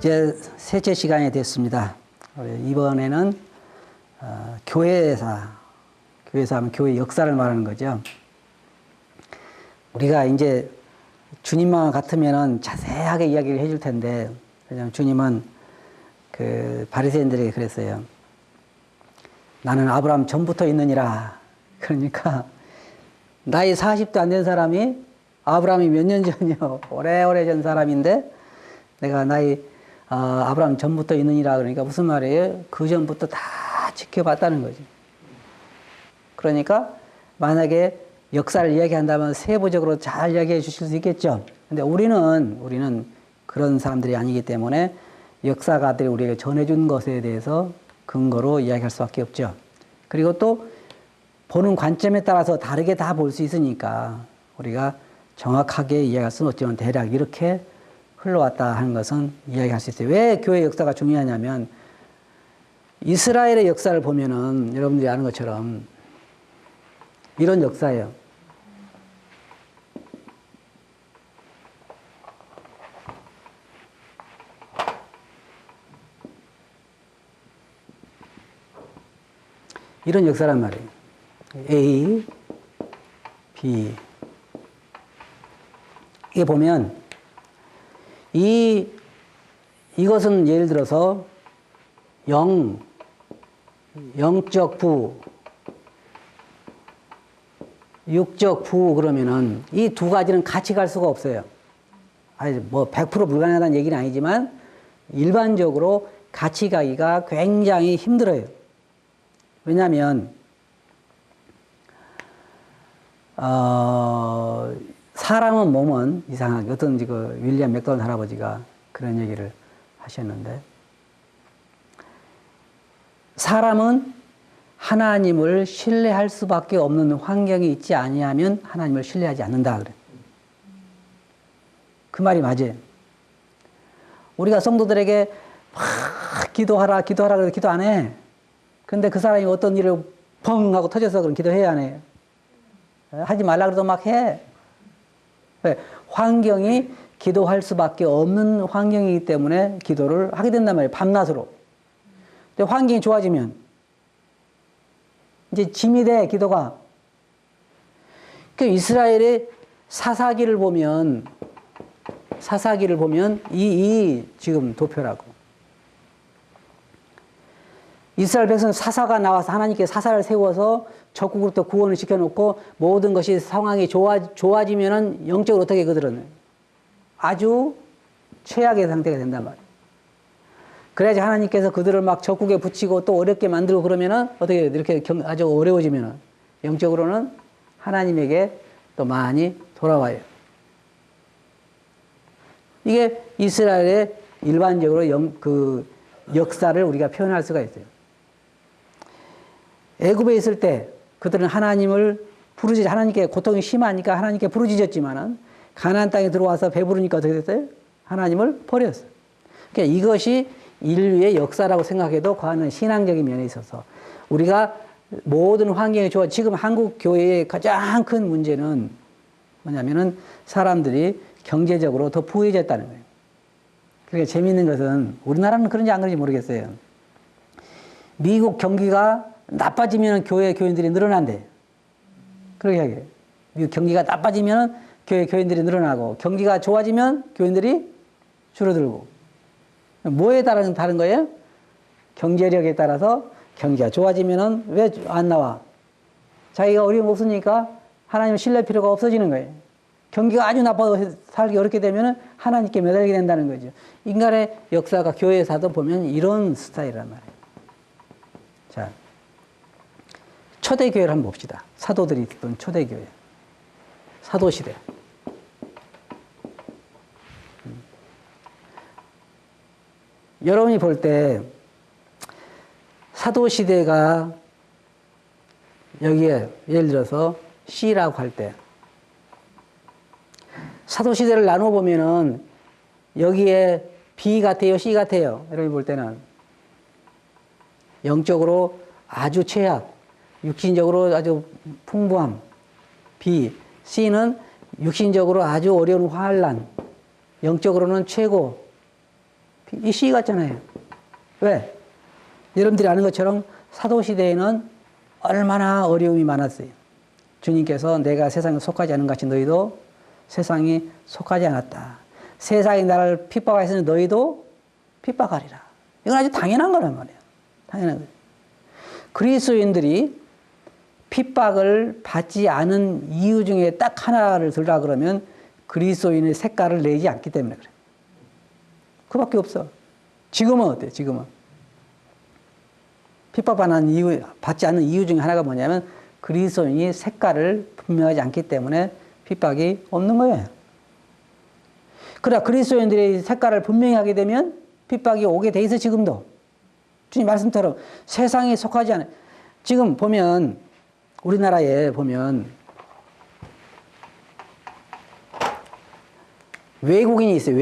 이제 셋째 시간이 됐습니다. 이번에는 교회사 하면 교회 역사를 말하는 거죠. 우리가 이제 주님만 같으면은 자세하게 이야기를 해줄 텐데, 왜냐하면 주님은 그 바리새인들에게 그랬어요. 나는 아브라함 전부터 있느니라. 그러니까 나이 40도 안 된 사람이 아브라함이 몇 년 전이요? 오래오래 전 사람인데 내가 나이 아브라함 전부터 있느니라. 그러니까 무슨 말이에요? 그 전부터 다 지켜봤다는 거죠. 그러니까 만약에 역사를 이야기한다면 세부적으로 잘 이야기해 주실 수 있겠죠. 근데 우리는 그런 사람들이 아니기 때문에 역사가들이 우리에게 전해준 것에 대해서 근거로 이야기할 수밖에 없죠. 그리고 또 보는 관점에 따라서 다르게 다 볼 수 있으니까 우리가 정확하게 이야기할 수는 없지만 대략 이렇게 흘러왔다 하는 것은 이야기할 수 있어요. 왜 교회 역사가 중요하냐면 이스라엘의 역사를 보면은 여러분들이 아는 것처럼 이런 역사예요. 이런 역사란 말이에요. A, B. 이게 보면 이것은 예를 들어서 영적 부, 육적 부 그러면은 이 두 가지는 같이 갈 수가 없어요. 아니 뭐 100% 불가능하다는 얘기는 아니지만 일반적으로 같이 가기가 굉장히 힘들어요. 왜냐하면 사람은 몸은 이상하게 어떤 그 윌리엄 맥도날드 할아버지가 그런 얘기를 하셨는데 사람은 하나님을 신뢰할 수밖에 없는 환경이 있지 아니하면 하나님을 신뢰하지 않는다 그래. 그 말이 맞아요. 우리가 성도들에게 막 기도하라 그래도 기도 안 해. 근데 그 사람이 어떤 일을 펑 하고 터져서 그럼 기도해야 안 해요. 하지 말라 그래도 막 해. 왜? 환경이 기도할 수밖에 없는 환경이기 때문에 기도를 하게 된단 말이에요. 밤낮으로. 근데 환경이 좋아지면 이제 짐이 돼, 기도가. 그 이스라엘의 사사기를 보면 이 지금 도표라고. 이스라엘 백성은 사사가 나와서 하나님께 사사를 세워서 적국으로부터 구원을 시켜놓고 모든 것이 상황이 좋아지면은 영적으로 어떻게 그들은 아주 최악의 상태가 된단 말이에요. 그래야지 하나님께서 그들을 막 적국에 붙이고 또 어렵게 만들고 그러면은 어떻게 이렇게 아주 어려워지면은 영적으로는 하나님에게 또 많이 돌아와요. 이게 이스라엘의 일반적으로 그 역사를 우리가 표현할 수가 있어요. 애굽에 있을 때 그들은 하나님을 하나님께 고통이 심하니까 하나님께 부르짖었지만은 가나안 땅에 들어와서 배부르니까 어떻게 됐어요? 하나님을 버렸어요. 그러니까 이것이 인류의 역사라고 생각해도 과한 신앙적인 면에 있어서 우리가 모든 환경이 지금 한국 교회의 가장 큰 문제는 뭐냐면은 사람들이 경제적으로 더 부유해졌다는 거예요. 그러니까 재미있는 것은 우리나라는 그런지 안 그런지 모르겠어요. 미국 경기가 나빠지면 교인들이 늘어난대. 그렇게 이야기해요. 미국 경기가 나빠지면 교인들이 늘어나고 경기가 좋아지면 교인들이 줄어들고. 뭐에 따라 다른 거예요? 경제력에 따라서 경기가 좋아지면 왜 안 나와? 자기가 어려움 없으니까 하나님을 신뢰할 필요가 없어지는 거예요. 경기가 아주 나빠서 살기 어렵게 되면 하나님께 매달리게 된다는 거죠. 인간의 역사가 교회에서도 보면 이런 스타일이란 말이에요. 자, 초대교회를 한번 봅시다. 사도들이 있던 초대교회. 사도시대. 여러분이 볼 때 사도시대가 여기에 예를 들어서 C라고 할 때 사도시대를 나눠보면은 여기에 B 같아요, C 같아요. 여러분이 볼 때는 영적으로 아주 최악, 육신적으로 아주 풍부함. B, C는 육신적으로 아주 어려운 환란, 영적으로는 최고. 이 시기 같잖아요. 왜? 여러분들이 아는 것처럼 사도시대에는 얼마나 어려움이 많았어요. 주님께서 내가 세상에 속하지 않은 같이 너희도 세상에 속하지 않았다. 세상이 나를 핍박하였으니 너희도 핍박하리라. 이건 아주 당연한 거란 말이에요. 당연한 거예요. 그리스도인들이 핍박을 받지 않은 이유 중에 딱 하나를 들라 그러면 그리스도인의 색깔을 내지 않기 때문에 그래요. 그밖에 없어. 지금은 어때요? 지금은. 받지 않는 이유 중에 하나가 뭐냐면 그리스도인이 색깔을 분명하지 않기 때문에 핍박이 없는 거예요. 그러나 그리스도인들이 색깔을 분명히 하게 되면 핍박이 오게 돼 있어 지금도. 주님 말씀처럼 세상에 속하지 않은 지금 보면 우리나라에 보면 외국인이 있어요.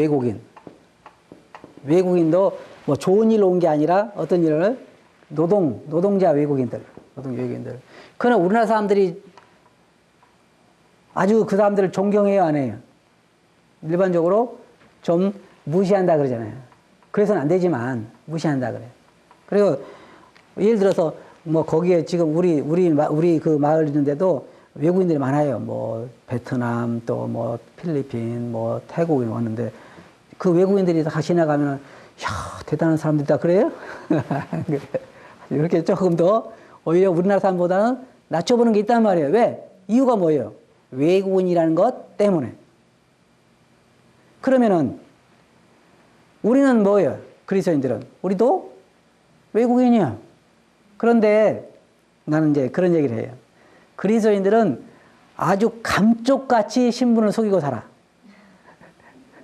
외국인도 뭐 좋은 일로 온 게 아니라 어떤 일을 노동자 외국인들. 그러나 우리나라 사람들이 아주 그 사람들을 존경해요, 안 해요? 일반적으로 좀 무시한다 그러잖아요. 그래서는 안 되지만 무시한다 그래요. 그리고 예를 들어서 뭐 거기에 지금 우리 그 마을 있는데도 외국인들이 많아요. 뭐 베트남 또 뭐 필리핀 뭐 태국인 왔는데 그 외국인들이 다 지나가면 야 대단한 사람들이다 그래요? 이렇게 조금 더 오히려 우리나라 사람보다는 낮춰보는 게 있단 말이에요. 왜? 이유가 뭐예요? 외국인이라는 것 때문에. 그러면은 우리는 뭐예요? 그리스도인들은 우리도 외국인이야. 그런데 나는 이제 그런 얘기를 해요. 그리스도인들은 아주 감쪽같이 신분을 속이고 살아.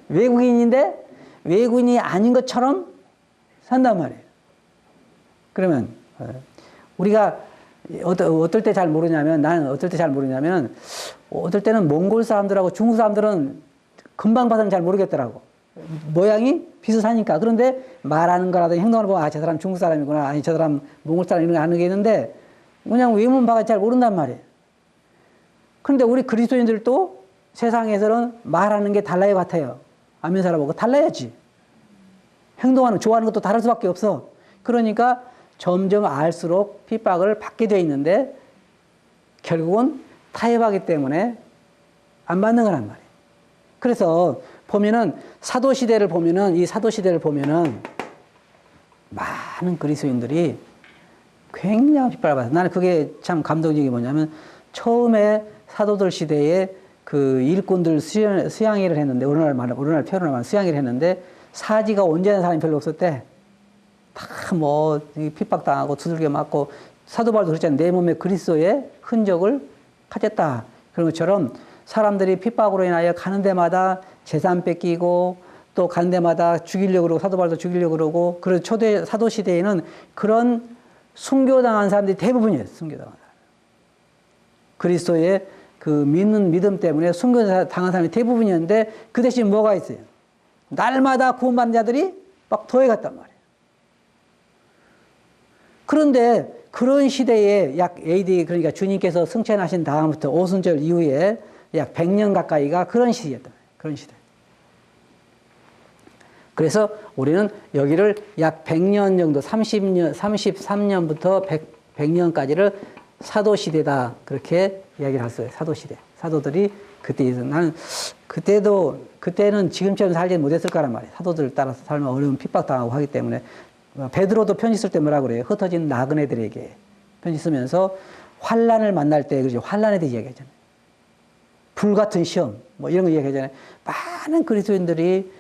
외국인인데 외국인이 아닌 것처럼 산단 말이에요. 그러면 우리가 어떨 때 잘 모르냐면 나는 어떨 때 잘 모르냐면 어떨 때는 몽골 사람들하고 중국 사람들은 금방 봐서는 잘 모르겠더라고. 모양이 비슷하니까. 그런데 말하는 거라든지 행동을 보면 아, 저 사람 중국 사람이구나. 아니, 저 사람 몽골 사람 이런 거 아는 게 있는데 그냥 외모만 봐서 잘 모른단 말이에요. 그런데 우리 그리스도인들도 세상에서는 말하는 게 달라요 같아요. 아멘 사람하고 달라야지. 행동하는, 좋아하는 것도 다를 수밖에 없어. 그러니까 점점 알수록 핍박을 받게 돼 있는데 결국은 타협하기 때문에 안 받는 거란 말이에요. 그래서 보면은 사도시대를 보면은 이 사도시대를 보면은 많은 그리스도인들이 굉장히 핍박을 받았어요. 나는 그게 참 감동적인 게 뭐냐면 처음에 사도들 시대에 그 일꾼들 수양회를 했는데 오늘날 표현을 말하면 수양회를 했는데 사지가 온전한 사람이 별로 없었대. 다 뭐 핍박당하고 두들겨 맞고 사도 바울도 그랬잖아요. 내 몸에 그리스도의 흔적을 가졌다. 그런 것처럼 사람들이 핍박으로 인하여 가는 데마다 재산 뺏기고 또 가는 데마다 죽이려고 그러고 사도 바울도 죽이려고 그러고 그래서 초대 사도 시대에는 그런 순교당한 사람들이 대부분이에요. 순교당한 사람. 그리스도의 그 믿는 믿음 때문에 순교당한 사람이 대부분이었는데 그 대신 뭐가 있어요? 날마다 구원받는 자들이 막 더해갔단 말이에요. 그런데 그런 시대에 약 AD 그러니까 주님께서 승천하신 다음부터 오순절 이후에 약 100년 가까이가 그런 시대였다. 그런 시대. 그래서 우리는 여기를 약 100년 정도 33년부터 100년까지를 사도시대다. 그렇게 이야기를 했어요. 사도시대. 사도들이 그때 나는 그때는 지금처럼 살지 못했을 거란 말이에요. 사도들 따라서 살면 어려운 핍박당하고 하기 때문에 베드로도 편지 쓸 때 뭐라 그래요? 흩어진 나그네들에게 편지 쓰면서 환란을 만날 때 그죠? 환란에 대해 이야기하잖아요. 불같은 시험 뭐 이런 거 이야기하잖아요. 많은 그리스도인들이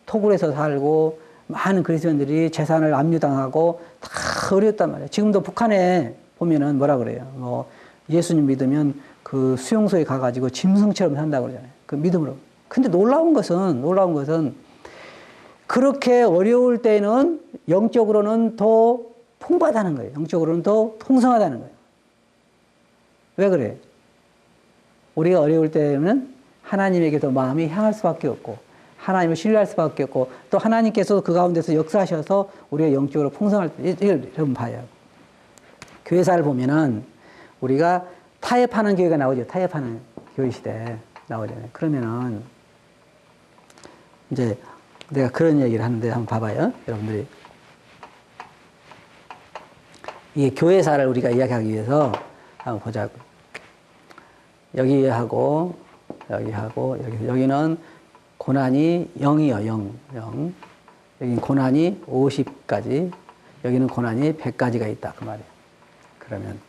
토굴에서 살고 많은 그리스도인들이 재산을 압류당하고 다 어려웠단 말이에요. 지금도 북한에 보면은 뭐라 그래요? 뭐 예수님 믿으면 그 수용소에 가가지고 짐승처럼 산다고 그러잖아요. 그 믿음으로. 근데 놀라운 것은 그렇게 어려울 때는 영적으로는 더 풍부하다는 거예요. 영적으로는 더 풍성하다는 거예요. 왜 그래? 우리가 어려울 때는 하나님에게 더 마음이 향할 수밖에 없고 하나님을 신뢰할 수밖에 없고 또 하나님께서 그 가운데서 역사하셔서 우리가 영적으로 풍성할 때 이걸 여러분 봐요. 교회사를 보면은 우리가 타협하는 교회가 나오죠. 타협하는 교회 시대 나오잖아요. 그러면은 이제 내가 그런 얘기를 하는데 한번 봐봐요. 여러분들이. 이게 교회사를 우리가 이야기하기 위해서 한번 보자고. 여기하고, 여기는 고난이 0이요, 0. 여기는 고난이 50까지, 여기는 고난이 100까지가 있다. 그 말이에요. 그러면.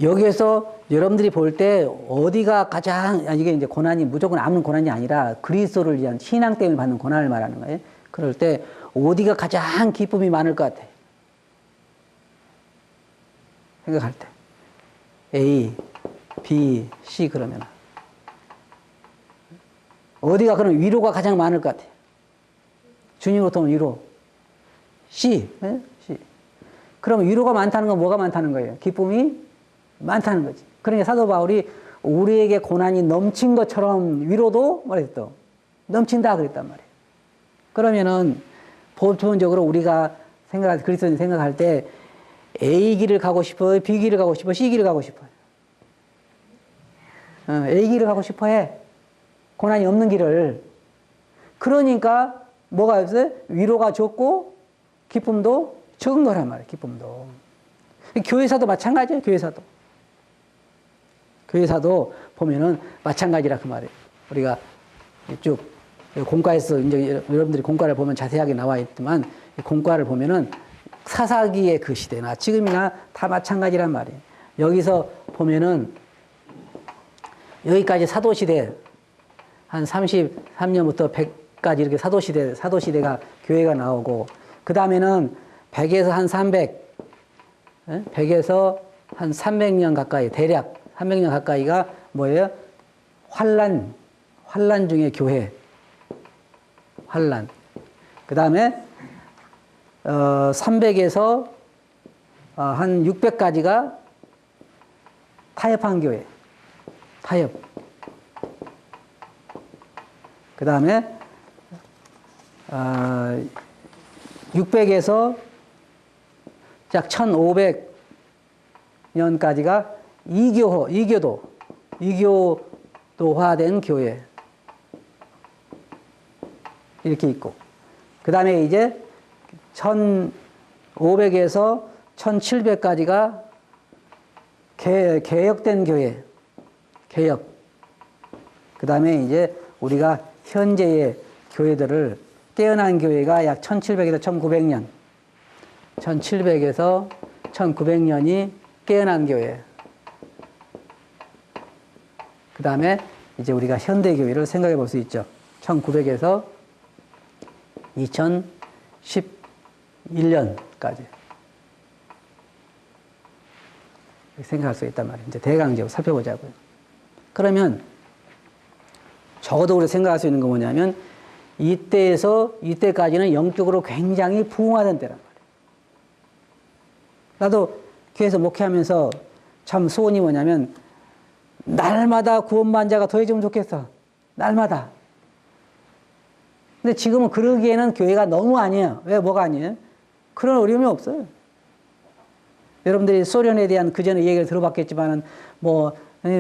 여기에서 여러분들이 볼 때 어디가 가장, 이게 이제 고난이 무조건 아무 고난이 아니라 그리스도를 위한 신앙 때문에 받는 고난을 말하는 거예요. 그럴 때 어디가 가장 기쁨이 많을 것 같아? 생각할 때. A, B, C 그러면. 어디가 그럼 위로가 가장 많을 것 같아? 주님으로부터 온 위로. C. 네? C. 그럼 위로가 많다는 건 뭐가 많다는 거예요? 기쁨이 많다는 거지. 그러니까 사도 바울이 우리에게 고난이 넘친 것처럼 위로도 말했어. 넘친다 그랬단 말이에요. 그러면은 보편적으로 우리가 그리스도인 생각할 때 A 길을 가고 싶어요? B 길을 가고 싶어요? C 길을 가고 싶어요? A 길을 가고 싶어 해. 고난이 없는 길을. 그러니까 뭐가 없어요? 위로가 적고 기쁨도 적은 거란 말이에요. 기쁨도. 교회사도 마찬가지예요. 교회사도 보면은 마찬가지라 그 말이에요. 우리가 쭉 공과에서 이제 여러분들이 공과를 보면 자세하게 나와 있지만 공과를 보면은 사사기의 그 시대나 지금이나 다 마찬가지란 말이에요. 여기서 보면은 여기까지 사도시대 한 33년부터 100까지 이렇게 사도시대가 교회가 나오고 그 다음에는 100에서 한 300, 100에서 한 300년 가까이 대략 300년 가까이가 뭐예요? 환란 중에 교회. 환란. 그 다음에 300에서 한 600까지가 타협한 교회. 타협. 그 다음에 600에서 약 1500년까지가 이교도화된 교회. 이렇게 있고. 그 다음에 이제 1500에서 1700까지가 개혁된 교회. 개혁. 그 다음에 이제 우리가 현재의 교회들을 깨어난 교회가 약 1700에서 1900년. 1700에서 1900년이 깨어난 교회. 그 다음에 이제 우리가 현대교회를 생각해 볼 수 있죠. 1900에서 2011년까지. 생각할 수 있단 말이에요. 이제 대강적으로 살펴보자고요. 그러면 적어도 우리가 생각할 수 있는 건 뭐냐면 이때에서 이때까지는 영적으로 굉장히 부흥하던 때란 말이에요. 나도 교회에서 목회하면서 참 소원이 뭐냐면 날마다 구원받은 자가 더해지면 좋겠어. 날마다. 근데 지금은 그러기에는 교회가 너무 아니에요. 왜 뭐가 아니에요? 그런 어려움이 없어요. 여러분들이 소련에 대한 그전에 얘기를 들어봤겠지만은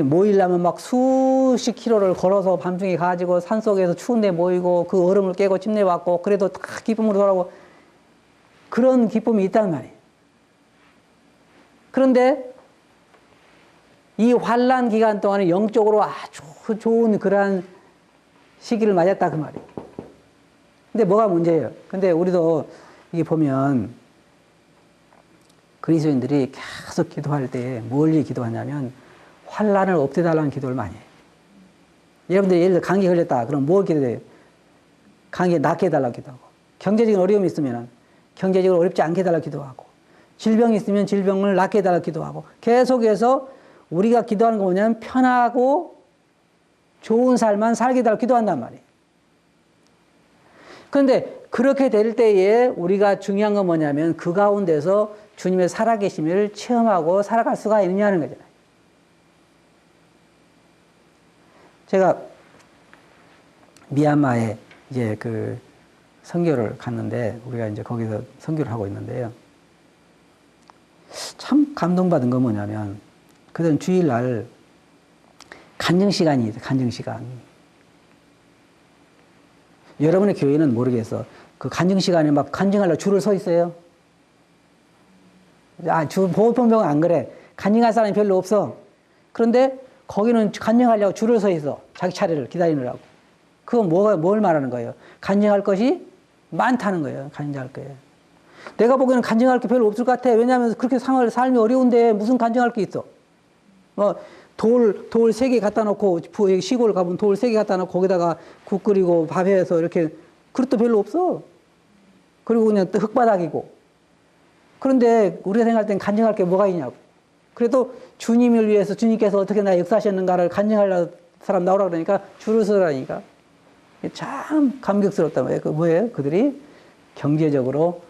모이려면 막 수십 킬로를 걸어서 밤중에 가지고 산속에서 추운데 모이고 그 얼음을 깨고 침례 받고 그래도 다 기쁨으로 돌아오고 그런 기쁨이 있단 말이에요. 그런데 이 환란 기간 동안에 영적으로 아주 좋은 그러한 시기를 맞았다 그 말이에요. 근데 뭐가 문제예요? 근데 우리도 이게 보면 그리스도인들이 계속 기도할 때 뭘 기도하냐면 환란을 없애달라는 기도를 많이 해요. 여러분들이 예를 들어 감기 걸렸다. 그럼 뭘 기도해요? 감기 낫게 해달라고 기도하고. 경제적인 어려움이 있으면 경제적으로 어렵지 않게 해달라고 기도하고. 질병이 있으면 질병을 낫게 해달라고 기도하고. 계속해서 우리가 기도하는 거 뭐냐면 편하고 좋은 삶만 살게 해달라고 기도한단 말이에요. 그런데 그렇게 될 때에 우리가 중요한 건 뭐냐면 그 가운데서 주님의 살아계심을 체험하고 살아갈 수가 있느냐는 거잖아요. 제가 미얀마에 이제 그 선교를 갔는데 우리가 이제 거기서 선교를 하고 있는데요. 참 감동받은 건 뭐냐면 그전 주일날 간증 시간이 있어요. 간증 시간. 여러분의 교회는 모르겠어. 그 간증 시간에 막 간증하려고 줄을 서 있어요. 보건병원 안 그래. 간증할 사람이 별로 없어. 그런데 거기는 간증하려고 줄을 서 있어. 자기 차례를 기다리느라고. 그건 뭘 말하는 거예요? 간증할 것이 많다는 거예요. 간증할 거예요. 내가 보기에는 간증할 게 별로 없을 것 같아. 왜냐하면 그렇게 삶이 어려운데 무슨 간증할 게 있어. 돌 3개 갖다 놓고, 시골 가보면 돌 3개 갖다 놓고, 거기다가 국 끓이고 밥 해서 이렇게, 그릇도 별로 없어. 그리고 그냥 또 흙바닥이고. 그런데 우리가 생각할 땐 간증할 게 뭐가 있냐고. 그래도 주님을 위해서 주님께서 어떻게 나 역사하셨는가를 간증하려는 사람 나오라 그러니까 줄을 서라니까. 참 감격스럽단 말이에요. 뭐예요? 그들이 경제적으로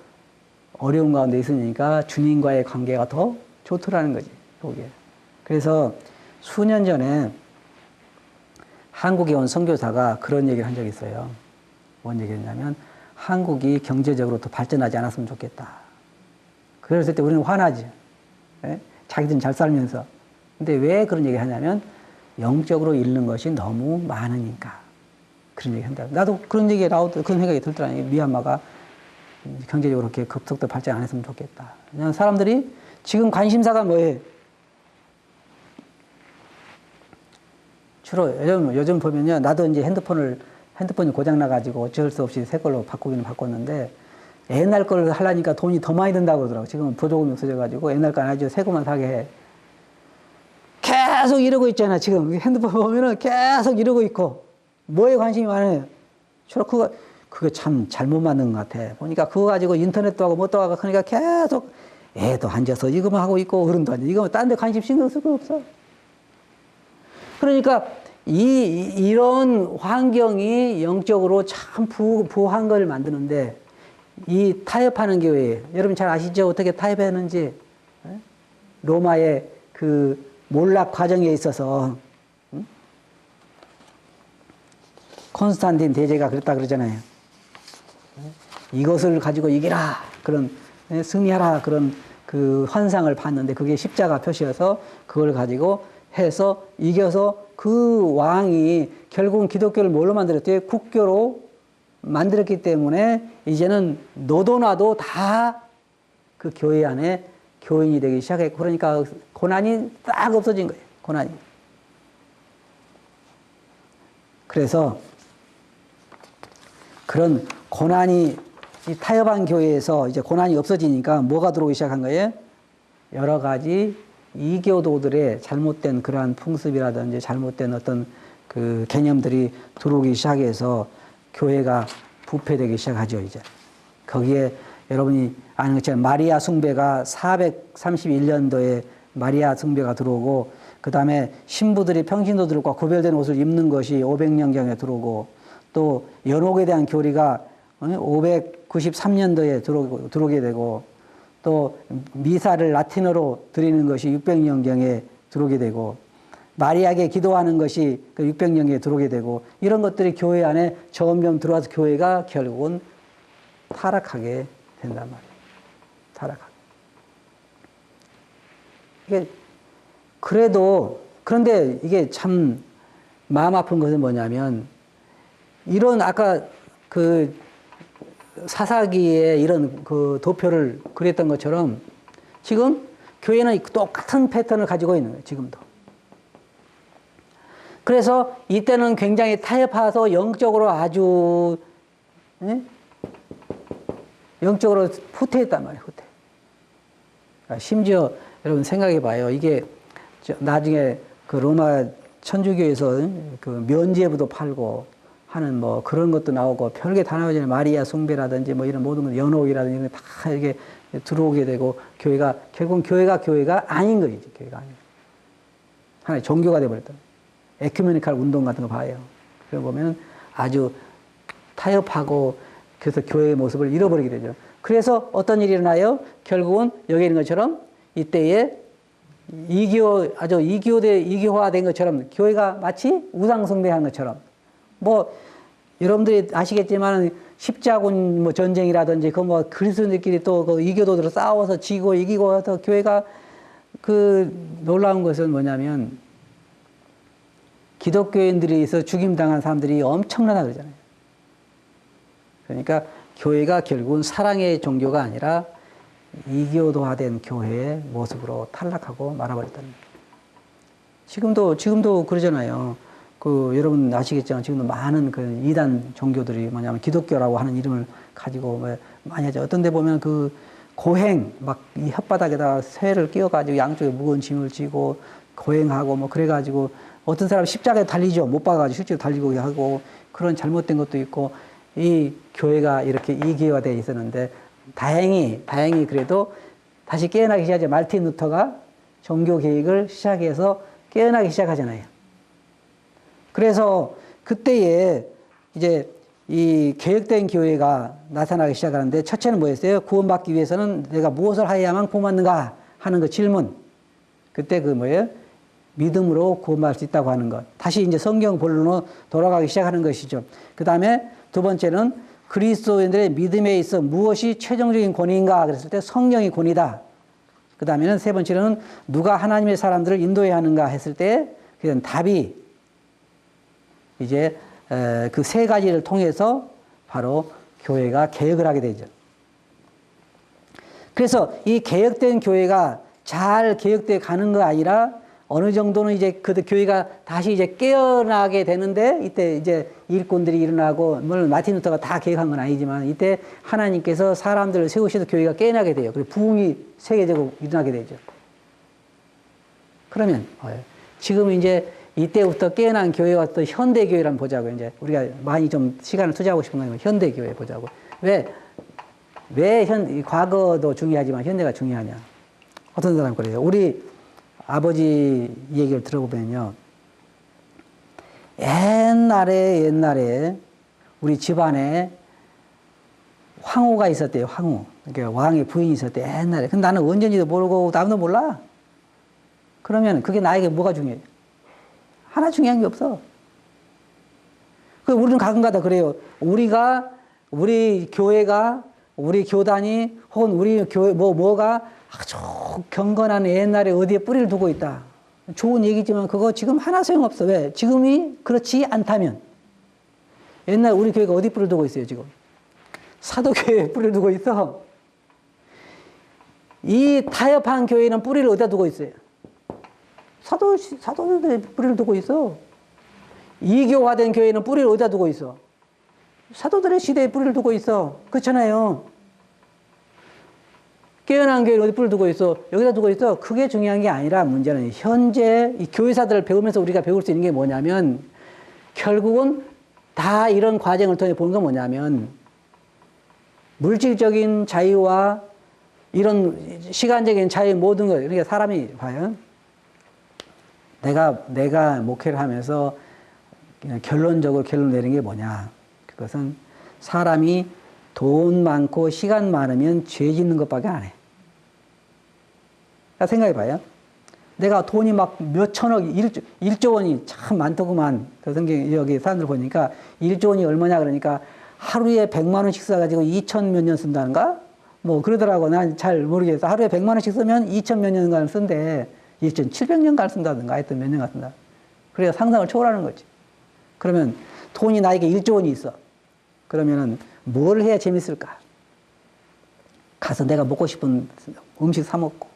어려운 가운데 있으니까 주님과의 관계가 더 좋더라는 거지. 거기에. 그래서 수년 전에 한국에 온 선교사가 그런 얘기를 한 적이 있어요. 뭔 얘기였냐면 한국이 경제적으로 더 발전하지 않았으면 좋겠다. 그랬을 때 우리는 화나지. 네? 자기들은 잘 살면서. 근데 왜 그런 얘기 하냐면 영적으로 잃는 것이 너무 많으니까. 그런 얘기 한다. 나도 그런 얘기 나오고 그런 생각이 들더라니. 미얀마가 경제적으로 그렇게 급속도 발전 안 했으면 좋겠다. 그냥 사람들이 지금 관심사가 뭐예요? 주로 요즘 보면요. 나도 이제 핸드폰이 고장나가지고 어쩔 수 없이 새 걸로 바꾸기는 바꿨는데 옛날 걸 하려니까 돈이 더 많이 든다고 그러더라고. 지금은 보조금이 없어져가지고 옛날 거 아주 새 거만 사게 해. 계속 이러고 있잖아. 지금 핸드폰 보면은 계속 이러고 있고. 뭐에 관심이 많아요? 주로 그거 참 잘못 만든 것 같아. 보니까 그거 가지고 인터넷도 하고 뭣도 하고 그러니까 계속 애도 앉아서 이거만 하고 있고 어른도 앉아서 이거 딴 데 관심 신경 쓸 거 없어. 그러니까 이런 환경이 영적으로 참 부한 걸 만드는데 이 타협하는 교회, 여러분 잘 아시죠? 어떻게 타협했는지. 로마의 그 몰락 과정에 있어서 콘스탄틴 대제가 그랬다 그러잖아요. 이것을 가지고 이기라, 그런 승리하라, 그런 그 환상을 봤는데 그게 십자가 표시여서 그걸 가지고 해서 이겨서 그 왕이 결국은 기독교를 뭘로 만들었대요? 국교로 만들었기 때문에 이제는 너도 나도 다 그 교회 안에 교인이 되기 시작했고, 그러니까 고난이 딱 없어진 거예요. 고난이. 그래서 그런 고난이 이 타협한 교회에서 이제 고난이 없어지니까 뭐가 들어오기 시작한 거예요? 여러 가지 이교도들의 잘못된 그러한 풍습이라든지 잘못된 어떤 그 개념들이 들어오기 시작해서 교회가 부패되기 시작하죠, 이제. 거기에 여러분이 아는 것처럼 마리아 숭배가 431년도에 마리아 숭배가 들어오고, 그 다음에 신부들이 평신도들과 구별된 옷을 입는 것이 500년경에 들어오고, 또 연옥에 대한 교리가 593년도에 들어오게 되고, 또 미사를 라틴어로 드리는 것이 600년경에 들어오게 되고, 마리아에게 기도하는 것이 600년경에 들어오게 되고, 이런 것들이 교회 안에 점점 들어와서 교회가 결국은 타락하게 된단 말이에요. 타락하게. 이게 그런데 이게 참 마음 아픈 것은 뭐냐면, 이런 아까 그 사사기에 이런 그 도표를 그렸던 것처럼 지금 교회는 똑같은 패턴을 가지고 있는 거예요, 지금도. 그래서 이때는 굉장히 타협해서 영적으로 아주, 영적으로 후퇴했단 말이에요, 후퇴. 심지어 여러분 생각해 봐요. 이게 나중에 그 로마 천주교에서 그 면죄부도 팔고 하는 뭐 그런 것도 나오고 별게 다 나오잖아요. 마리아 숭배라든지 뭐 이런 모든 것, 연옥이라든지 이런 다 이렇게 들어오게 되고, 결국은 교회가 아닌 거지, 교회가 아닌. 하나의 종교가 돼버렸다. 에큐메니칼 운동 같은 거 봐요. 그걸 보면 아주 타협하고 그래서 교회의 모습을 잃어버리게 되죠. 그래서 어떤 일이 일어나요? 결국은 여기 있는 것처럼 이때에 이교화된 것처럼 교회가 마치 우상숭배한 것처럼, 뭐 여러분들이 아시겠지만 십자군 뭐 전쟁이라든지 그 뭐 그리스도인들끼리 또 그 이교도들을 싸워서 지고 이기고 해서 교회가 그 놀라운 것은 뭐냐면 기독교인들이 있어 죽임당한 사람들이 엄청나다 그러잖아요. 그러니까 교회가 결국은 사랑의 종교가 아니라 이교도화된 교회의 모습으로 탈락하고 말아버렸다는 거예요. 지금도 그러잖아요. 여러분 아시겠지만 지금도 많은 이단 종교들이 뭐냐면 기독교라고 하는 이름을 가지고 많이 하죠. 어떤 데 보면 고행, 막 이 혓바닥에다 쇠를 끼워가지고 양쪽에 무거운 짐을 지고 고행하고 뭐 그래가지고 어떤 사람 십자가에 달리죠. 못 봐가지고 실제로 달리고 하고 그런 잘못된 것도 있고 이 교회가 이렇게 이교화되어 있었는데 다행히 그래도 다시 깨어나기 시작하죠. 말틴 루터가 종교 개혁을 시작해서 깨어나기 시작하잖아요. 그래서 그때에 이제 이 개혁된 교회가 나타나기 시작하는데 첫째는 뭐였어요? 구원받기 위해서는 내가 무엇을 하여야만 구원받는가 하는 그 질문. 그때 뭐예요? 믿음으로 구원받을 수 있다고 하는 것. 다시 이제 성경 본론으로 돌아가기 시작하는 것이죠. 그 다음에 두 번째는 그리스도인들의 믿음에 있어 무엇이 최종적인 권위인가 그랬을 때 성령이 권위다. 그 다음에는 세 번째는 누가 하나님의 사람들을 인도해야 하는가 했을 때 그런 답이 이제 그 세 가지를 통해서 바로 교회가 개혁을 하게 되죠. 그래서 이 개혁된 교회가 잘 개혁돼 가는 거 아니라 어느 정도는 이제 그 교회가 다시 이제 깨어나게 되는데 이때 이제 일꾼들이 일어나고 물론 마틴 루터가 다 개혁한 건 아니지만 이때 하나님께서 사람들을 세우셔서 교회가 깨어나게 돼요. 그리고 부흥이 세계적으로 일어나게 되죠. 그러면 지금 이제 이때부터 깨어난 교회가 또 현대교회를 한번 보자고요. 이제 우리가 많이 좀 시간을 투자하고 싶은 건 현대교회 보자고. 왜 과거도 중요하지만 현대가 중요하냐. 어떤 사람 그래요. 우리 아버지 얘기를 들어보면요. 옛날에 우리 집안에 황후가 있었대요. 황후. 그러니까 왕의 부인이 있었대. 옛날에. 근데 나는 언제인지도 모르고 남도 몰라. 그러면 그게 나에게 뭐가 중요해요? 하나 중요한 게 없어. 우리는 가끔가다 그래요. 우리 교회가, 우리 교단이, 혹은 우리 교회, 뭐가 아주 경건한 옛날에 어디에 뿌리를 두고 있다. 좋은 얘기지만 그거 지금 하나 소용없어. 왜? 지금이 그렇지 않다면. 옛날 우리 교회가 어디 뿌리를 두고 있어요, 지금? 사도교회에 뿌리를 두고 있어. 이 타협한 교회는 뿌리를 어디다 두고 있어요? 사도들의 뿌리를 두고 있어. 이교화된 교회는 뿌리를 어디다 두고 있어? 사도들의 시대에 뿌리를 두고 있어. 그렇잖아요. 깨어난 교회는 어디 뿌리를 두고 있어? 여기다 두고 있어. 그게 중요한 게 아니라 문제는 현재 이 교회사들을 배우면서 우리가 배울 수 있는 게 뭐냐면 결국은 다 이런 과정을 통해 보는 건 뭐냐면 물질적인 자유와 이런 시간적인 자유 모든 것. 그러니까 사람이 봐요. 내가 목회를 하면서 그냥 결론적으로 결론 내린 게 뭐냐. 그것은 사람이 돈 많고 시간 많으면 죄 짓는 것밖에 안 해. 그러니까 생각해 봐요. 내가 돈이 막 몇천억, 1조 원이 참 많더구만. 그 성경 여기 사람들 보니까 1조 원이 얼마냐 그러니까 하루에 100만 원씩 써가지고 2천 몇 년 쓴다는가? 뭐 그러더라고. 난 잘 모르겠어. 하루에 100만 원씩 쓰면 2천 몇 년간 쓴대. 2,700년간 쓴다든가 하여튼 몇 년간 쓴다. 그래야 상상을 초월하는 거지. 그러면 돈이 나에게 1조 원이 있어. 그러면은 뭘 해야 재밌을까? 가서 내가 먹고 싶은 음식 사 먹고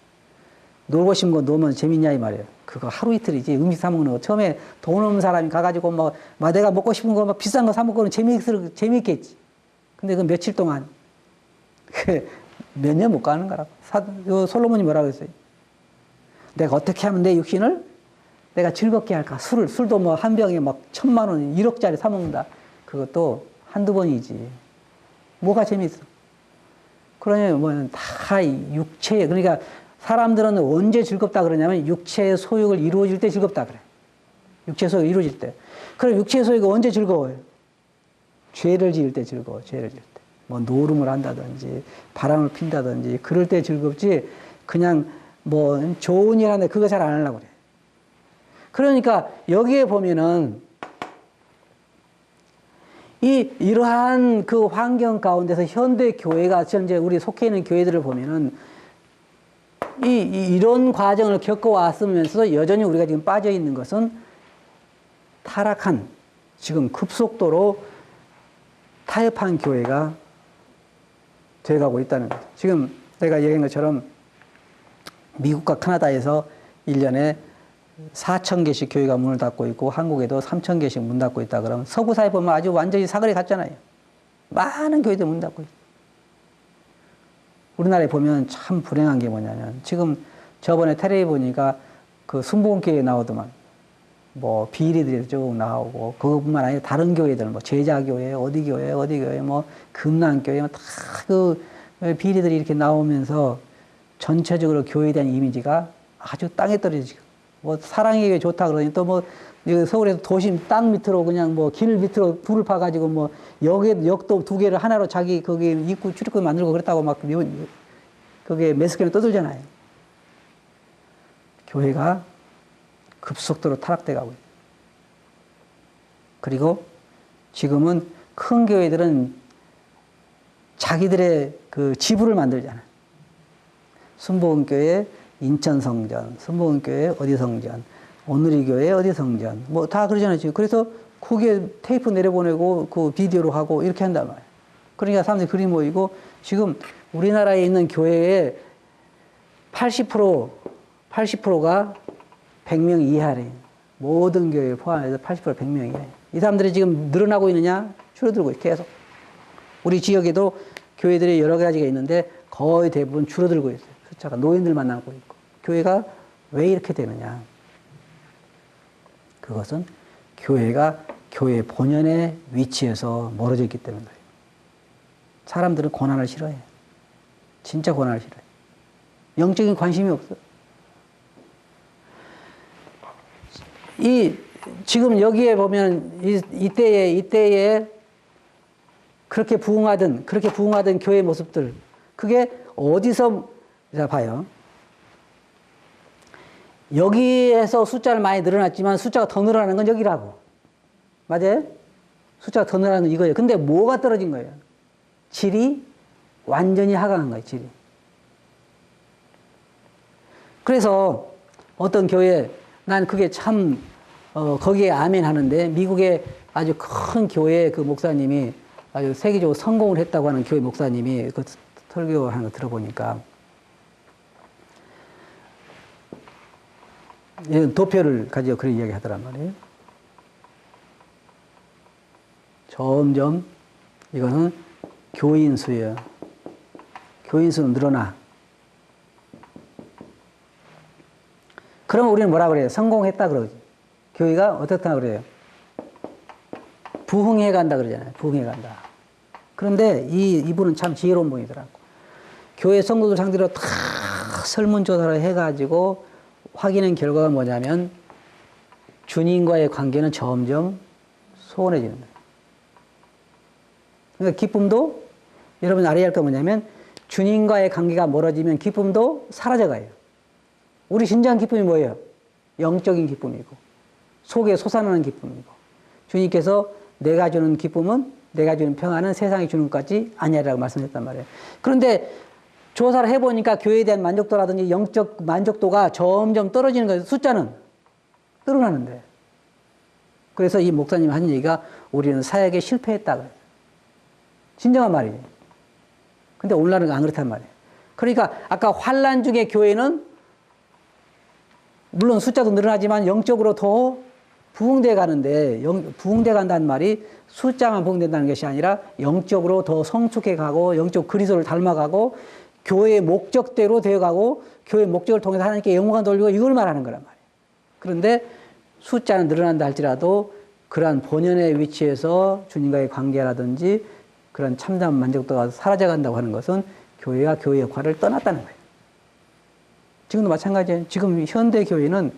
놀고 싶은 거 놀면 재밌냐 이 말이에요. 그거 하루 이틀이지. 음식 사 먹는 거. 처음에 돈 없는 사람이 가가지고 뭐 내가 먹고 싶은 거 막 비싼 거 사 먹고는 재밌겠지. 근데 그 며칠 동안 몇 년 못 가는 거라고. 솔로몬이 뭐라고 했어요? 내가 어떻게 하면 내 육신을 내가 즐겁게 할까? 술도 뭐 한 병에 막 1,000만 원, 1억짜리 사 먹는다. 그것도 한두 번이지. 뭐가 재밌어? 그러냐면 뭐 다 육체, 그러니까 사람들은 언제 즐겁다 그러냐면 육체의 소욕을 이루어질 때 즐겁다 그래. 육체의 소욕이 이루어질 때. 그럼 육체의 소욕이 언제 즐거워요? 죄를 지을 때 즐거워. 죄를 지을 때. 뭐 노름을 한다든지 바람을 핀다든지 그럴 때 즐겁지 그냥 뭐 좋은 일 하는데 그거 잘 안 하려고 그래. 그러니까 여기에 보면은 이러한 그 환경 가운데서 현대 교회가 현재 우리 속해 있는 교회들을 보면은 이런 과정을 겪어왔으면서도 여전히 우리가 지금 빠져 있는 것은 타락한 지금 급속도로 타협한 교회가 돼가고 있다는 거죠. 지금 내가 얘기한 것처럼 미국과 카나다에서 1년에 4,000개씩 교회가 문을 닫고 있고 한국에도 3,000개씩 문 닫고 있다 그러면 서구 사회 보면 아주 완전히 사거리 같잖아요. 많은 교회들 문 닫고 있어요. 우리나라에 보면 참 불행한 게 뭐냐면 지금 저번에 텔레비 보니까 그 순복음교회 나오더만 뭐 비리들이 쭉 나오고 그것뿐만 아니라 다른 교회들 뭐 제자교회 어디 교회 뭐 금난교회 다 그 비리들이 이렇게 나오면서 전체적으로 교회에 대한 이미지가 아주 땅에 떨어지고 뭐 사랑의 교회 좋다 그러니 또 뭐 서울에서 도심 땅 밑으로 그냥 뭐 길 밑으로 불을 파가지고 뭐 역도 2개를 하나로 자기 거기 입구 출입구 만들고 그랬다고 막 그게 매스컴에 떠들잖아요. 교회가 급속도로 타락돼 가고 있어요. 그리고 지금은 큰 교회들은 자기들의 그 지부를 만들잖아요. 순복음교회 인천성전, 순복음교회 어디 성전, 오늘의 교회 어디 성전, 뭐 다 그러잖아요. 지금. 그래서 그게 테이프 내려보내고 그 비디오로 하고 이렇게 한단 말이에요. 그러니까 사람들이 그리 모이고 지금 우리나라에 있는 교회의 80%가 100명 이하래요. 모든 교회 포함해서 80% 100명 이하래요. 이 사람들이 지금 늘어나고 있느냐? 줄어들고 있어요. 계속. 우리 지역에도 교회들이 여러 가지가 있는데 거의 대부분 줄어들고 있어요. 숫자가 노인들만 남고 있고. 교회가 왜 이렇게 되느냐? 그것은 교회가 교회 본연의 위치에서 멀어져 있기 때문이에요. 사람들은 고난을 싫어해요. 진짜 고난을 싫어해요. 영적인 관심이 없어요. 지금 여기에 보면 이때에 그렇게 부흥하던 교회의 모습들, 그게 어디서, 자, 봐요. 여기에서 숫자를 많이 늘어났지만 숫자가 더 늘어나는 건 여기라고. 맞아요? 숫자가 더 늘어나는 건 이거예요. 근데 뭐가 떨어진 거예요? 질이 완전히 하강한 거예요, 질이. 그래서 어떤 교회, 난 그게 참, 거기에 아멘 하는데, 미국의 아주 큰 교회 그 목사님이 아주 세계적으로 성공을 했다고 하는 교회 목사님이 그 설교하는 거 들어보니까, 도표를 가지고 그런 이야기 하더란 말이에요. 점점, 이거는 교인 수예요. 교인 수는 늘어나. 그러면 우리는 뭐라 그래요? 성공했다 그러지. 교회가 어떻다 그래요? 부흥해 간다 그러잖아요. 부흥해 간다. 그런데 이분은 참 지혜로운 분이더라고. 교회 성도들 상대로 다 설문조사를 해가지고 확인한 결과가 뭐냐면 주님과의 관계는 점점 소원해지는 거예요. 그러니까 기쁨도 여러분 알아야 할 건 뭐냐면 주님과의 관계가 멀어지면 기쁨도 사라져가요. 우리 진정한 기쁨이 뭐예요? 영적인 기쁨이고 속에 솟아나는 기쁨이고 주님께서 내가 주는 기쁨은 내가 주는 평안은 세상이 주는 것 같지 아니라고 말씀하셨단 말이에요. 그런데 조사를 해보니까 교회에 대한 만족도라든지 영적 만족도가 점점 떨어지는 거예요. 숫자는 늘어나는데. 그래서 이 목사님 하는 얘기가 우리는 사역에 실패했다 그래요. 진정한 말이에요. 근데 오늘날은 안 그렇단 말이에요. 그러니까 아까 환란 중에 교회는 물론 숫자도 늘어나지만 영적으로 더 부흥돼 가는데 부흥돼 간다는 말이 숫자만 부흥된다는 것이 아니라 영적으로 더 성숙해 가고 영적 그리스도를 닮아가고 교회의 목적대로 되어가고 교회의 목적을 통해서 하나님께 영광을 돌리고 이걸 말하는 거란 말이에요. 그런데 숫자는 늘어난다 할지라도 그러한 본연의 위치에서 주님과의 관계라든지 그런 참담 만족도가 사라져간다고 하는 것은 교회가 교회의 역할을 떠났다는 거예요. 지금도 마찬가지예요. 지금 현대 교회는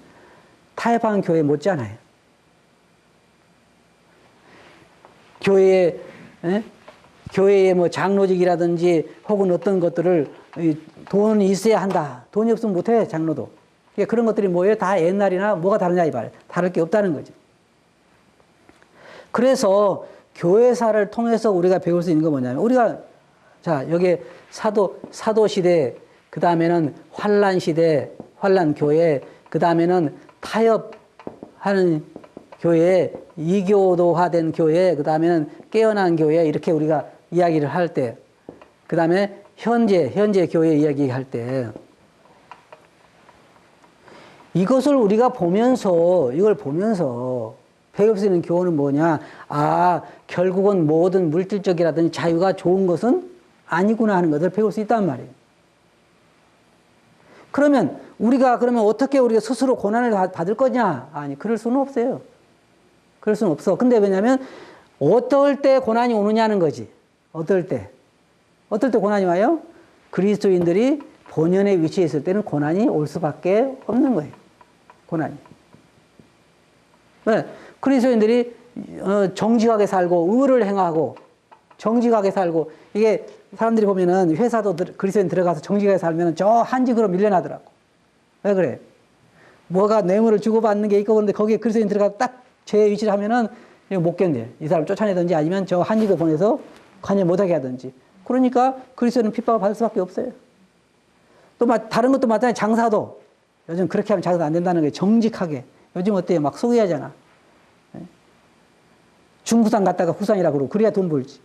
타협한 교회 못지않아요. 교회의 뭐 장로직이라든지 혹은 어떤 것들을 돈이 있어야 한다. 돈이 없으면 못해, 장로도. 그러니까 그런 것들이 뭐예요? 다 옛날이나 뭐가 다르냐, 이 말. 다를 게 없다는 거죠. 그래서 교회사를 통해서 우리가 배울 수 있는 건 뭐냐면, 우리가, 자, 여기 사도시대, 그 다음에는 환란시대, 환란교회, 그 다음에는 타협하는 교회, 이교도화된 교회, 그 다음에는 깨어난 교회, 이렇게 우리가 이야기를 할 때, 그 다음에 현재 교회 이야기할 때, 이것을 우리가 보면서, 이걸 보면서 배울 수 있는 교훈은 뭐냐? 아, 결국은 모든 물질적이라든지 자유가 좋은 것은 아니구나 하는 것을 배울 수 있단 말이에요. 그러면 그러면 어떻게 우리가 스스로 고난을 받을 거냐? 아니, 그럴 수는 없어요. 그럴 수는 없어. 근데 왜냐면, 어떨 때 고난이 오느냐는 거지. 어떨 때 고난이 와요? 그리스도인들이 본연의 위치에 있을 때는 고난이 올 수밖에 없는 거예요. 고난이. 왜? 그리스도인들이 정직하게 살고 의를 행하고 정직하게 살고, 이게 사람들이 보면은 회사도 그리스도인 들어가서 정직하게 살면은 저 한직으로 밀려나더라고. 왜 그래? 뭐가 뇌물을 주고받는 게 있고, 그런데 거기에 그리스도인 들어가서 딱 제 위치를 하면은 못 견뎌. 이 사람 쫓아내든지 아니면 저 한직을 보내서 관여 못하게 하든지. 그러니까 그리스도인은 핍박을 받을 수밖에 없어요. 또 다른 것도 마찬가지. 장사도 요즘 그렇게 하면 장사 안 된다는 거예요. 정직하게. 요즘 어때요? 막 소개하잖아. 중국산 갔다가 국산이라고 그러고, 그래야 돈 벌지.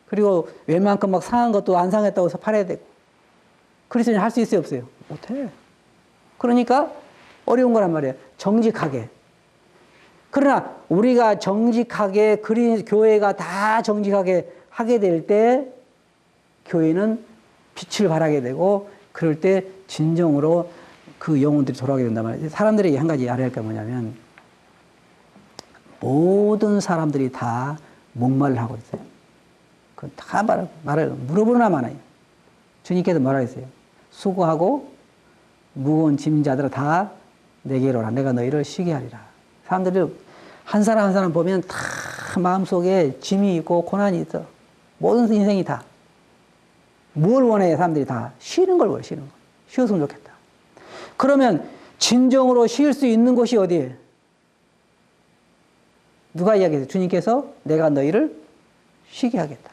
그리고 웬만큼 막 상한 것도 안 상했다고 해서 팔아야 되고. 그리스도인이 할 수 있어요, 없어요? 못해. 그러니까 어려운 거란 말이에요. 정직하게. 그러나 우리가 정직하게, 교회가 다 정직하게 하게 될 때 교회는 빛을 발하게 되고, 그럴 때 진정으로 그 영혼들이 돌아오게 된단 말이에요. 사람들에게 한 가지 알아야 할 게 뭐냐면, 모든 사람들이 다 목말을 하고 있어요. 그 다 물어보나 마나요. 주님께서 뭐라 했어요? 수고하고 무거운 짐 자들아 다 내게로 오라. 내가 너희를 쉬게 하리라. 사람들이 한 사람 한 사람 보면 다 마음속에 짐이 있고 고난이 있어. 모든 인생이 다. 뭘 원해? 사람들이 다 쉬는 걸 원해. 쉬는 걸. 쉬었으면 좋겠다. 그러면 진정으로 쉴 수 있는 곳이 어디예요? 누가 이야기했어요? 주님께서 내가 너희를 쉬게 하겠다.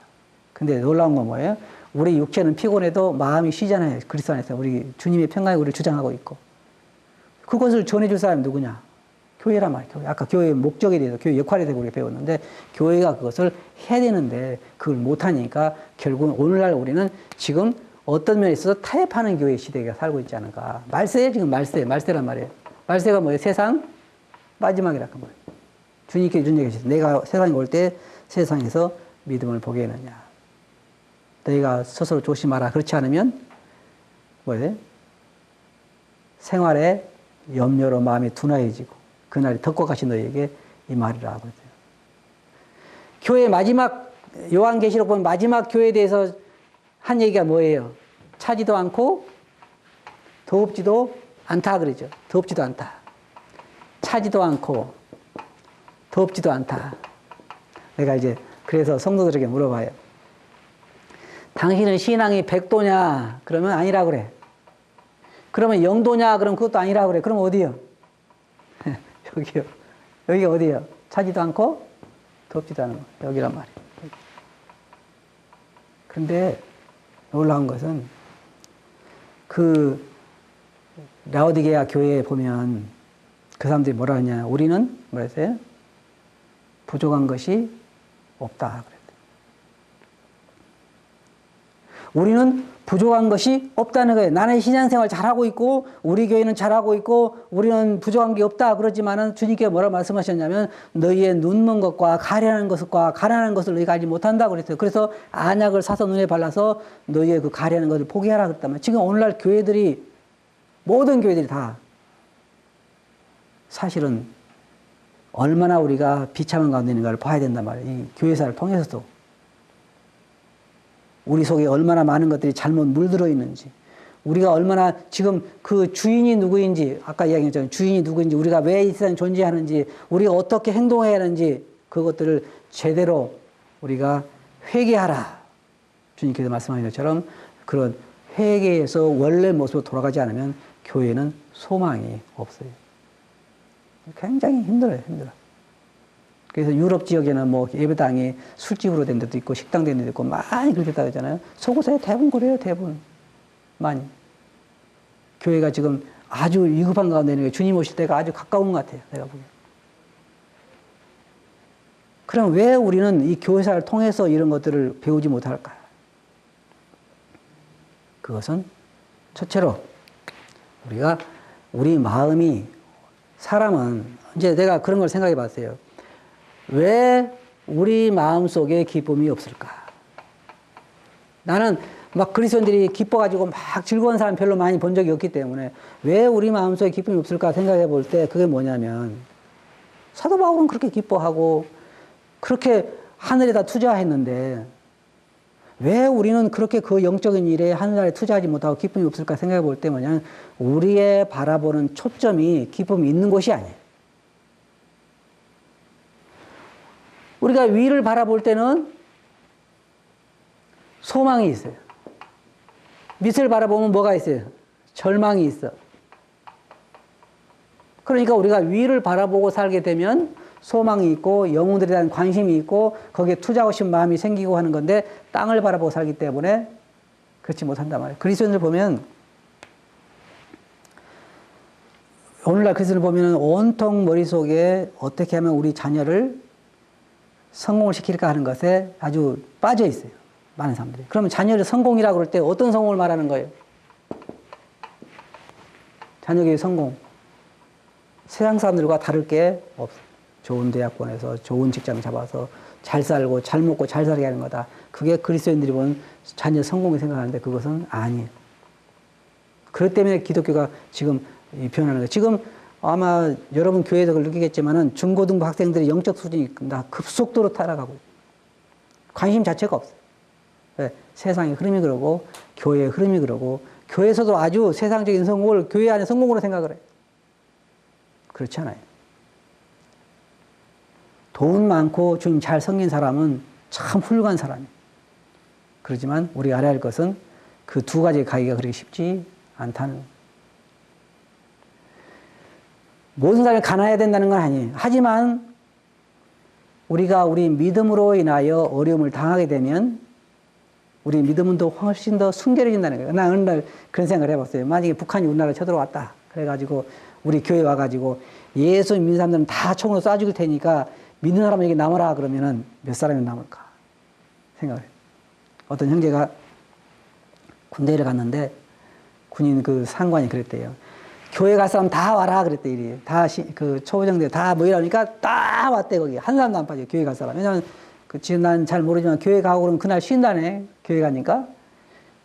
근데 놀라운 건 뭐예요? 우리 육체는 피곤해도 마음이 쉬잖아요. 그리스도 안에서. 우리 주님의 평강이 우리를 주장하고 있고. 그것을 전해줄 사람이 누구냐? 교회란 말이에요. 교회. 아까 교회의 목적에 대해서, 교회 역할에 대해서 우리가 배웠는데, 교회가 그것을 해야 되는데 그걸 못하니까 결국은 오늘날 우리는 지금 어떤 면에 있어서 타협하는 교회 시대가 살고 있지 않은가. 말세에 지금 말세란 말이에요. 말세가 뭐예요? 세상 마지막이라고 말이에요. 주님께 준 얘기죠. 내가 세상에 올 때 세상에서 믿음을 보게 하느냐. 너희가 스스로 조심하라. 그렇지 않으면 뭐예요? 생활에 염려로 마음이 둔화해지고 그날이 덕과 같이 너희에게 임하리라 하거든요. 교회 마지막, 요한계시록 보면 마지막 교회에 대해서 한 얘기가 뭐예요? 차지도 않고 더웁지도 않다 그러죠. 더웁지도 않다. 차지도 않고 더웁지도 않다. 내가 이제 그래서 성도들에게 물어봐요. 당신은 신앙이 100도냐? 그러면 아니라 그래. 그러면 0도냐? 그러면 그것도 아니라 그래. 그럼 어디요? 여기요. 여기가 어디요? 차지도 않고 덥지도 않은 거. 여기란 말이에요. 그런데 놀라운 것은 그 라오디게아 교회에 보면 그 사람들이 뭐라 하냐. 우리는 뭐라 했어요? 부족한 것이 없다. 그랬대요. 우리는 부족한 것이 없다는 거예요. 나는 신앙생활 잘하고 있고 우리 교회는 잘하고 있고 우리는 부족한 게 없다 그러지만은 주님께 뭐라 말씀하셨냐면 너희의 눈먼 것과 가련한 것을 너희가 알지 못한다 그랬어요. 그래서 안약을 사서 눈에 발라서 너희의 그 가련한 것을 포기하라 그랬단 말이에요. 지금 오늘날 교회들이 모든 교회들이 다 사실은 얼마나 우리가 비참한 가운데 있는가를 봐야 된단 말이에요. 이 교회사를 통해서도. 우리 속에 얼마나 많은 것들이 잘못 물들어 있는지, 우리가 얼마나 지금 그 주인이 누구인지, 아까 이야기했잖아요. 주인이 누구인지, 우리가 왜 이 세상에 존재하는지, 우리가 어떻게 행동해야 하는지, 그것들을 제대로 우리가 회개하라. 주님께서 말씀하신 것처럼 그런 회개에서 원래 모습으로 돌아가지 않으면 교회는 소망이 없어요. 굉장히 힘들어요, 힘들어. 그래서 유럽 지역에는 뭐 예배당이 술집으로 된 데도 있고 식당 된 데도 있고 많이 그렇게 됐다고 하잖아요. 속옷에 대부분 그래요, 대부분. 많이. 교회가 지금 아주 위급한 가운데 있는 게 주님 오실 때가 아주 가까운 것 같아요, 내가 보기엔. 그럼 왜 우리는 이 교회사를 통해서 이런 것들을 배우지 못할까? 그것은 첫째로 우리가 우리 마음이 사람은 이제 내가 그런 걸 생각해 봤어요. 왜 우리 마음 속에 기쁨이 없을까? 나는 막 그리스도인들이 기뻐가지고 막 즐거운 사람 별로 많이 본 적이 없기 때문에 왜 우리 마음 속에 기쁨이 없을까 생각해 볼 때 그게 뭐냐면 사도 바울은 그렇게 기뻐하고 그렇게 하늘에다 투자했는데 왜 우리는 그렇게 그 영적인 일에 하늘에 투자하지 못하고 기쁨이 없을까 생각해 볼 때 뭐냐면 우리의 바라보는 초점이 기쁨이 있는 곳이 아니에요. 우리가 위를 바라볼 때는 소망이 있어요. 밑을 바라보면 뭐가 있어요? 절망이 있어. 그러니까 우리가 위를 바라보고 살게 되면 소망이 있고 영웅들에 대한 관심이 있고 거기에 투자하고 싶은 마음이 생기고 하는 건데 땅을 바라보고 살기 때문에 그렇지 못한단 말이에요. 그리스도인들 보면 오늘날 그리스도인들 보면 온통 머릿속에 어떻게 하면 우리 자녀를 성공을 시킬까 하는 것에 아주 빠져 있어요. 많은 사람들이. 그러면 자녀를 성공이라고 그럴 때 어떤 성공을 말하는 거예요? 자녀의 성공. 세상 사람들과 다를 게 없어요. 좋은 대학원에서 좋은 직장 잡아서 잘 살고 잘 먹고 잘 살게 하는 거다. 그게 그리스도인들이 보는 자녀 성공이 생각하는데 그것은 아니에요. 그렇기 때문에 기독교가 지금 변하는 거예요. 지금 아마 여러분 교회에서 그걸 느끼겠지만은 중고등부 학생들의 영적 수준이 다 급속도로 타락하고 관심 자체가 없어요. 왜? 세상의 흐름이 그러고 교회의 흐름이 그러고 교회에서도 아주 세상적인 성공을 교회 안에 성공으로 생각을 해요. 그렇지 않아요. 돈 많고 좀 잘 섬긴 사람은 참 훌륭한 사람이에요. 그렇지만 우리가 알아야 할 것은 그 두 가지의 가기가 그렇게 쉽지 않다는 거예요. 모든 사람이 가난해야 된다는 건 아니에요. 하지만 우리가 우리 믿음으로 인하여 어려움을 당하게 되면 우리 믿음은 더 훨씬 더 순결해진다는 거예요. 나 어느 날 그런 생각을 해봤어요. 만약에 북한이 우리나라에 쳐들어왔다. 그래가지고 우리 교회 와가지고 예수 믿는 사람들은 다 총으로 쏴 죽일 테니까 믿는 사람은 여기 남아라 그러면은 몇 사람이 남을까 생각을 해요. 어떤 형제가 군대를 갔는데 군인 그 상관이 그랬대요. 교회 갈 사람 다 와라 그랬대. 이리 다 그 초보정대 다 모이라니까 다 왔대. 거기 한 사람도 안 빠져. 교회 갈 사람. 왜냐면 그 지금 난 잘 모르지만 교회 가고 그러면 그날 쉰다네. 교회 가니까.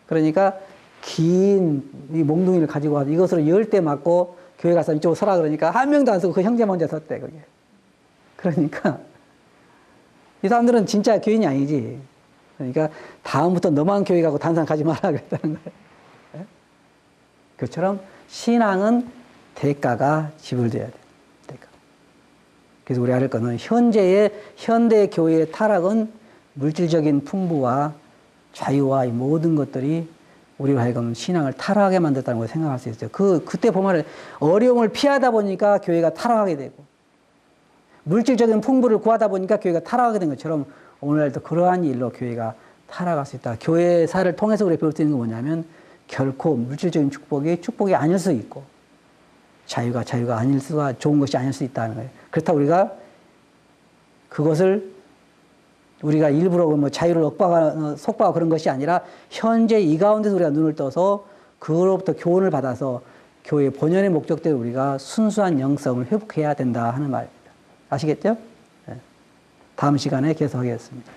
그러니까 긴 이 몽둥이를 가지고 와서 이것으로 10대 맞고 교회 가서 이쪽으로 서라 그러니까 한 명도 안 서고 그 형제 먼저 섰대. 거기. 그러니까 이 사람들은 진짜 교인이 아니지. 그러니까 다음부터 너만 교회 가고 다른 사람 가지 마라 그랬다는 거예요. 네? 그처럼 신앙은 대가가 지불돼야 돼. 대가. 그래서 우리가 할 거는 현대 교회의 타락은 물질적인 풍부와 자유와 이 모든 것들이 우리로 하여금 신앙을 타락하게 만들었다는 걸 생각할 수 있어요. 그때 보면 어려움을 피하다 보니까 교회가 타락하게 되고 물질적인 풍부를 구하다 보니까 교회가 타락하게 된 것처럼 오늘날도 그러한 일로 교회가 타락할 수 있다. 교회사를 통해서 우리가 배울 수 있는 건 뭐냐면 결코 물질적인 축복이 아닐 수 있고 자유가 아닐 수가 좋은 것이 아닐 수 있다는 거예요. 그렇다고 우리가 그것을 우리가 일부러 뭐 자유를 속박하고 그런 것이 아니라 현재 이 가운데서 우리가 눈을 떠서 그로부터 교훈을 받아서 교회의 본연의 목적대로 우리가 순수한 영성을 회복해야 된다 하는 말입니다. 아시겠죠? 네. 다음 시간에 계속하겠습니다.